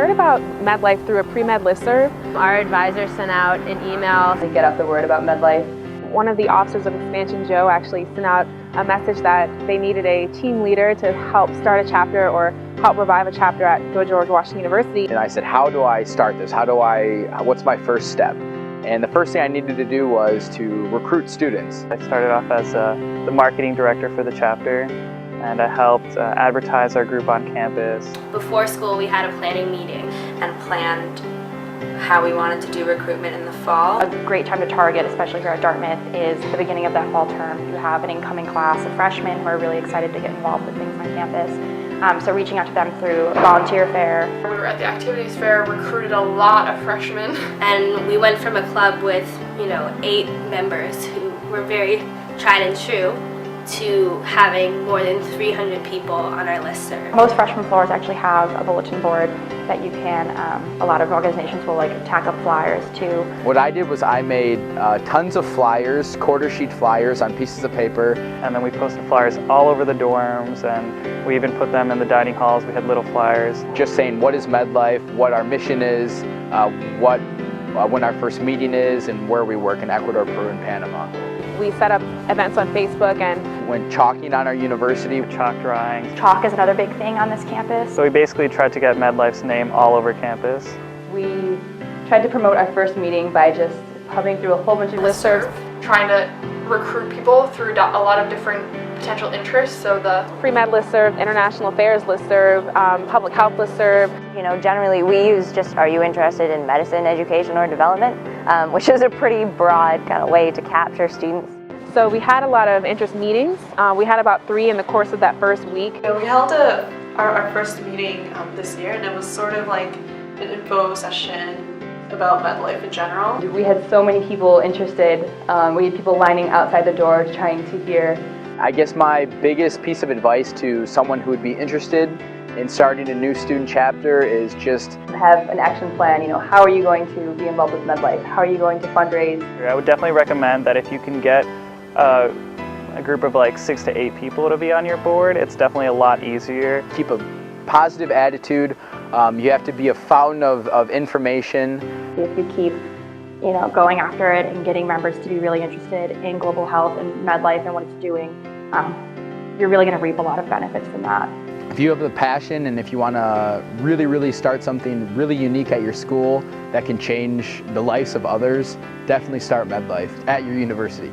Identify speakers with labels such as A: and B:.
A: heard about MEDLIFE through a pre-med listserv.
B: Our advisor sent out an email
C: to get out the word about MEDLIFE.
A: One of the officers of Expansion, Joe, actually sent out a message that they needed a team leader to help start a chapter or help revive a chapter at George Washington University.
D: And I said, how do I start this? What's my first step? And the first thing I needed to do was to recruit students.
E: I started off as the marketing director for the chapter, and I helped advertise our group on campus.
B: Before school, we had a planning meeting and planned how we wanted to do recruitment in the fall.
F: A great time to target, especially here at Dartmouth, is the beginning of that fall term. You have an incoming class of freshmen who are really excited to get involved with things on campus. So reaching out to them through volunteer fair.
G: We were at the activities fair, recruited a lot of freshmen.
B: And we went from a club with, 8 members who were very tried and true to having more than 300 people on our listserv.
F: Most freshman floors actually have a bulletin board that you can, a lot of organizations will tack up flyers to.
D: What I did was I made tons of flyers, quarter sheet flyers on pieces of paper.
E: And then we posted flyers all over the dorms, and we even put them in the dining halls. We had little flyers.
D: Just saying what is MEDLIFE, what our mission is, when our first meeting is, and where we work in Ecuador, Peru, and Panama.
A: We set up events on Facebook and
D: went chalking on our university.
E: Chalk drawings.
F: Chalk is another big thing on this campus.
E: So we basically tried to get MEDLIFE's name all over campus.
C: We tried to promote our first meeting by just humming through a whole bunch of listservs.
G: Trying to recruit people through a lot of different potential interests. So the
A: pre-med listserv, international affairs listserv, public health listserv.
H: Generally we use just, are you interested in medicine, education, or development? Which is a pretty broad kind of way to capture students.
A: So we had a lot of interest meetings. We had about 3 in the course of that first week.
I: We held our first meeting this year, and it was sort of like an info session about MEDLIFE in general.
C: We had so many people interested. We had people lining outside the door trying to hear.
D: I guess my biggest piece of advice to someone who would be interested in starting a new student chapter is just
C: have an action plan. How are you going to be involved with MEDLIFE? How are you going to fundraise?
E: I would definitely recommend that if you can get a group of 6 to 8 people to be on your board, it's definitely a lot easier.
D: Keep a positive attitude. You have to be a fountain of information.
F: If you keep going after it and getting members to be really interested in global health and MEDLIFE and what it's doing, you're really going to reap a lot of benefits from that.
D: If you have the passion and if you want to really start something really unique at your school that can change the lives of others, definitely start MEDLIFE at your university.